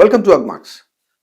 Welcome to Agmax.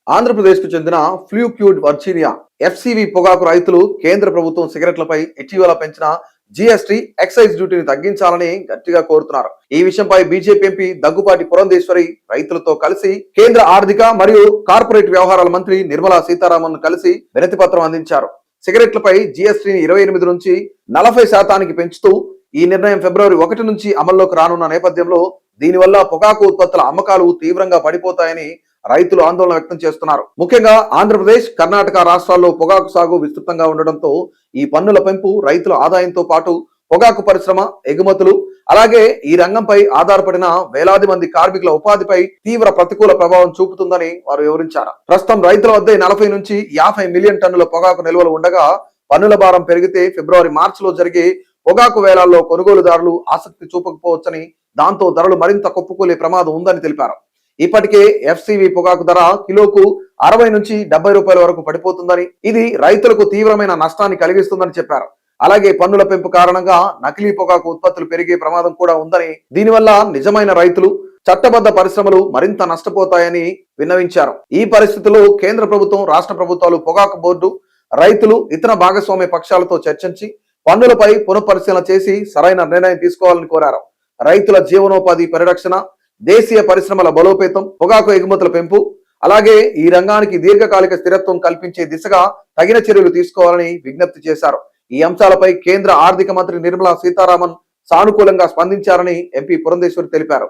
ఆంధ్రప్రదేశ్కు చెందిన flue-cured Virginia FCV పొగాకు రైతులు కేంద్ర ప్రభుత్వం సిగరెట్లపై ఇటీవల పెంచిన జిఎస్టీ ఎక్సైజ్ డ్యూటీని తగ్గించాలని గట్టిగా కోరుతున్నారు. ఈ విషయంపై బీజేపీ ఎంపీ దగ్గుపాటి పురంధేశ్వరి రైతులతో కలిసి కేంద్ర ఆర్థిక మరియు కార్పొరేట్ వ్యవహారాల మంత్రి నిర్మలా సీతారామన్ కలిసి వినతి పత్రం అందించారు. సిగరెట్లపై జిఎస్టీని 28 నుంచి 40% పెంచుతూ ఈ నిర్ణయం ఫిబ్రవరి 1 నుంచి అమల్లోకి రానున్న నేపథ్యంలో దీనివల్ల పొగాకు ఉత్పత్తుల అమ్మకాలు తీవ్రంగా పడిపోతాయని రైతులు ఆందోళన వ్యక్తం చేస్తున్నారు. ముఖ్యంగా ఆంధ్రప్రదేశ్, కర్ణాటక రాష్ట్రాల్లో పొగాకు సాగు విస్తృతంగా ఉండడంతో ఈ పన్నుల పెంపు రైతుల ఆదాయంతో పాటు పొగాకు పరిశ్రమ, ఎగుమతులు, అలాగే ఈ రంగంపై ఆధారపడిన వేలాది మంది కార్మికుల ఉపాధిపై తీవ్ర ప్రతికూల ప్రభావం చూపుతుందని వారు వివరించారు. ప్రస్తుతం రైతుల వద్ద 40 నుంచి 50 మిలియన్ టన్నుల పొగాకు నిల్వలు ఉండగా పన్నుల భారం పెరిగితే ఫిబ్రవరి, మార్చిలో జరిగే పొగాకు వేలాల్లో కొనుగోలుదారులు ఆసక్తి చూపకపోవచ్చని, దాంతో ధరలు మరింత కొప్పుకూలే ప్రమాదం ఉందని తెలిపారు. ఇప్పటికే ఎఫ్సివి పొగాకు ధర కిలోకు 60 నుంచి 70 రూపాయల వరకు పడిపోతుందని, ఇది రైతులకు తీవ్రమైన నష్టాన్ని కలిగిస్తుందని చెప్పారు. అలాగే పన్నుల పెంపు కారణంగా నకిలీ పొగాకు ఉత్పత్తులు పెరిగే ప్రమాదం కూడా ఉందని, దీనివల్ల నిజమైన రైతులు, చట్టబద్ధ పరిశ్రమలు మరింత నష్టపోతాయని విన్నవించారు. ఈ పరిస్థితుల్లో కేంద్ర ప్రభుత్వం, రాష్ట్ర ప్రభుత్వాలు, పొగాకు బోర్డు, రైతులు, ఇతర భాగస్వామ్య పక్షాలతో చర్చించి పన్నులపై పునఃపరిశీలన చేసి సరైన నిర్ణయం తీసుకోవాలని కోరారు. రైతుల జీవనోపాధి పరిరక్షణ, దేశీయ పరిశ్రమల బలోపేతం, పొగాకు ఎగుమతుల పెంపు, అలాగే ఈ రంగానికి దీర్ఘకాలిక స్థిరత్వం కల్పించే దిశగా తగిన చర్యలు తీసుకోవాలని విజ్ఞప్తి చేశారు. ఈ అంశాలపై కేంద్ర ఆర్థిక మంత్రి నిర్మలా సీతారామన్ సానుకూలంగా స్పందించారని ఎంపీ పురంధేశ్వరి తెలిపారు.